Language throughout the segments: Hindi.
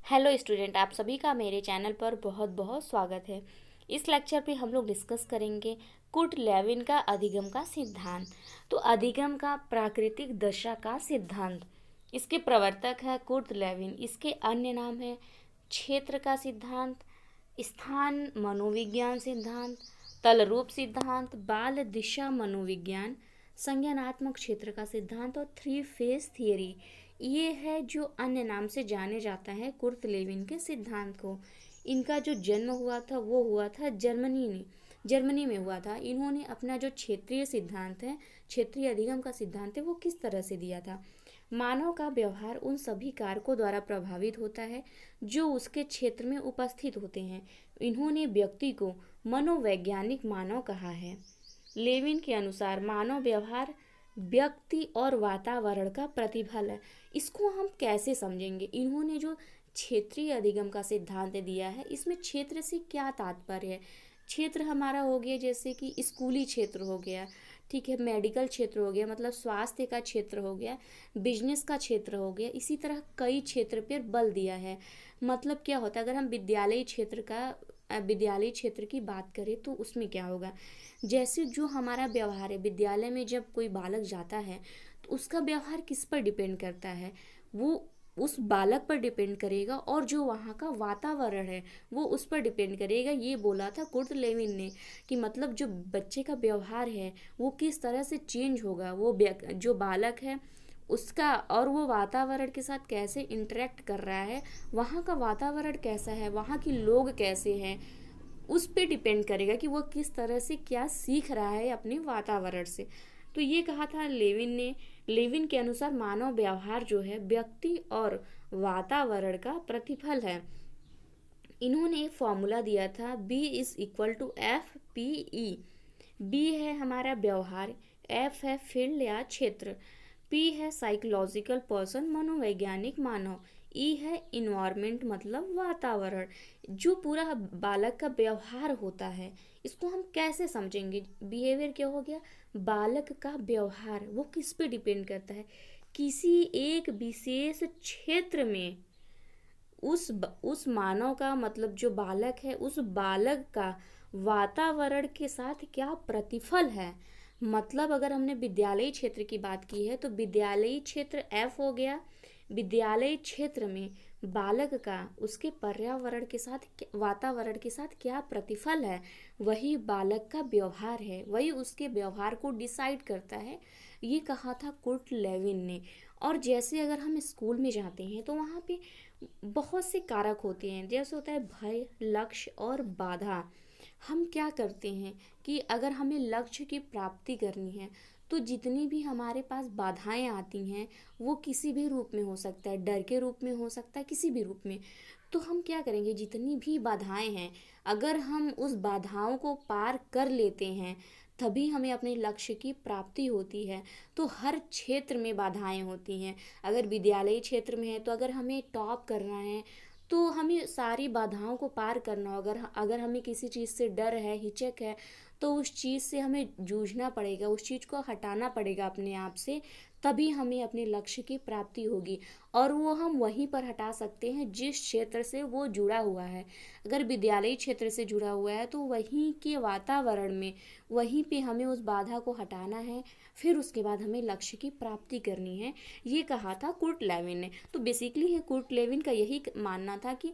हेलो स्टूडेंट, आप सभी का मेरे चैनल पर बहुत बहुत स्वागत है। इस लेक्चर पे हम लोग डिस्कस करेंगे कुर्ट लेविन का अधिगम का सिद्धांत। तो अधिगम का प्राकृतिक दशा का सिद्धांत, इसके प्रवर्तक है कुर्ट लेविन। इसके अन्य नाम है क्षेत्र का सिद्धांत, स्थान मनोविज्ञान सिद्धांत, तलरूप सिद्धांत, बाल दिशा मनोविज्ञान, संज्ञानात्मक क्षेत्र का सिद्धांत और थ्री फेज थियरी। ये है जो अन्य नाम से जाने जाता है कुर्ट लेविन के सिद्धांत को। इनका जो जन्म हुआ था वो हुआ था जर्मनी में हुआ था। इन्होंने अपना जो क्षेत्रीय सिद्धांत है, क्षेत्रीय अधिगम का सिद्धांत है, वो किस तरह से दिया था। मानव का व्यवहार उन सभी कारकों द्वारा प्रभावित होता है जो उसके क्षेत्र में उपस्थित होते हैं। इन्होंने व्यक्ति को मनोवैज्ञानिक मानव कहा है। लेविन के अनुसार मानव व्यवहार व्यक्ति और वातावरण का प्रतिफल है। इसको हम कैसे समझेंगे? इन्होंने जो क्षेत्रीय अधिगम का सिद्धांत दिया है, इसमें क्षेत्र से क्या तात्पर्य है? क्षेत्र हमारा हो गया जैसे कि स्कूली क्षेत्र हो गया, ठीक है, मेडिकल क्षेत्र हो गया, मतलब स्वास्थ्य का क्षेत्र हो गया, बिजनेस का क्षेत्र हो गया। इसी तरह कई क्षेत्र पर बल दिया है। मतलब क्या होता है, अगर हम विद्यालय क्षेत्र की बात करें तो उसमें क्या होगा, जैसे जो हमारा व्यवहार है, विद्यालय में जब कोई बालक जाता है तो उसका व्यवहार किस पर डिपेंड करता है? वो उस बालक पर डिपेंड करेगा और जो वहाँ का वातावरण है वो उस पर डिपेंड करेगा। ये बोला था कुर्ट लेविन ने कि मतलब जो बच्चे का व्यवहार है वो किस तरह से चेंज होगा, वो जो बालक है उसका, और वो वातावरण के साथ कैसे इंटरेक्ट कर रहा है, वहाँ का वातावरण कैसा है, वहाँ के लोग कैसे हैं, उस पे डिपेंड करेगा कि वो किस तरह से क्या सीख रहा है अपने वातावरण से। तो ये कहा था लेविन ने। लेविन के अनुसार मानव व्यवहार जो है व्यक्ति और वातावरण का प्रतिफल है। इन्होंने एक फॉर्मूला दिया था, B=F_P_E। बी है हमारा व्यवहार, एफ है फील्ड या क्षेत्र, पी है साइकोलॉजिकल पर्सन मनोवैज्ञानिक मानव, ई है इन्वायरमेंट मतलब वातावरण। जो पूरा बालक का व्यवहार होता है इसको हम कैसे समझेंगे? बिहेवियर क्या हो गया, बालक का व्यवहार वो किस पे डिपेंड करता है? किसी एक विशेष क्षेत्र में उस मानव का, मतलब जो बालक है उस बालक का वातावरण के साथ क्या प्रतिफल है। मतलब अगर हमने विद्यालय क्षेत्र की बात की है तो विद्यालय क्षेत्र एफ हो गया। विद्यालय क्षेत्र में बालक का उसके पर्यावरण के साथ, वातावरण के साथ क्या प्रतिफल है, वही बालक का व्यवहार है, वही उसके व्यवहार को डिसाइड करता है। ये कहा था कुर्ट लेविन ने। और जैसे अगर हम स्कूल में जाते हैं तो वहाँ पे बहुत से कारक होते हैं, जैसे होता है भय, लक्ष्य और बाधा। हम क्या करते हैं कि अगर हमें लक्ष्य की प्राप्ति करनी है तो जितनी भी हमारे पास बाधाएं आती हैं वो किसी भी रूप में हो सकता है, डर के रूप में हो सकता है, किसी भी रूप में। तो हम क्या करेंगे, जितनी भी बाधाएं हैं अगर हम उस बाधाओं को पार कर लेते हैं तभी हमें अपने लक्ष्य की प्राप्ति होती है। तो हर क्षेत्र में बाधाएं होती हैं। अगर विद्यालय क्षेत्र में है तो अगर हमें टॉप करना है तो हमें सारी बाधाओं को पार करना हो। अगर अगर हमें किसी चीज़ से डर है, हिचक है, तो उस चीज़ से हमें जूझना पड़ेगा, उस चीज़ को हटाना पड़ेगा अपने आप से, तभी हमें अपने लक्ष्य की प्राप्ति होगी। और वो हम वहीं पर हटा सकते हैं जिस क्षेत्र से वो जुड़ा हुआ है। अगर विद्यालय क्षेत्र से जुड़ा हुआ है तो वहीं के वातावरण में, वहीं पे हमें उस बाधा को हटाना है, फिर उसके बाद हमें लक्ष्य की प्राप्ति करनी है। ये कहा था कुर्ट लेविन ने। तो बेसिकली ये कुर्ट लेविन का यही मानना था कि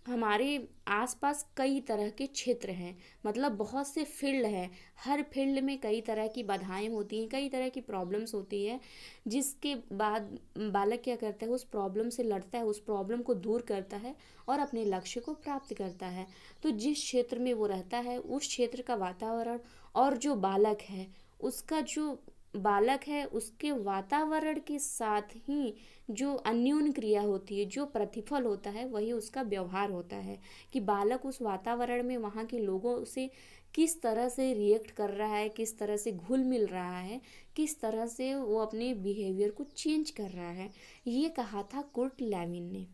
हमारे आसपास कई तरह के क्षेत्र हैं, मतलब बहुत से फील्ड हैं, हर फील्ड में कई तरह की बाधाएं होती हैं, कई तरह की प्रॉब्लम्स होती है, जिसके बाद बालक क्या करता है, उस प्रॉब्लम से लड़ता है, उस प्रॉब्लम को दूर करता है और अपने लक्ष्य को प्राप्त करता है। तो जिस क्षेत्र में वो रहता है उस क्षेत्र का वातावरण और जो बालक है उसका, जो बालक है उसके वातावरण के साथ ही जो अन्योन्य क्रिया होती है, जो प्रतिफल होता है, वही उसका व्यवहार होता है कि बालक उस वातावरण में वहाँ के लोगों से किस तरह से रिएक्ट कर रहा है, किस तरह से घुल मिल रहा है, किस तरह से वो अपने बिहेवियर को चेंज कर रहा है। ये कहा था कुर्ट लेविन ने।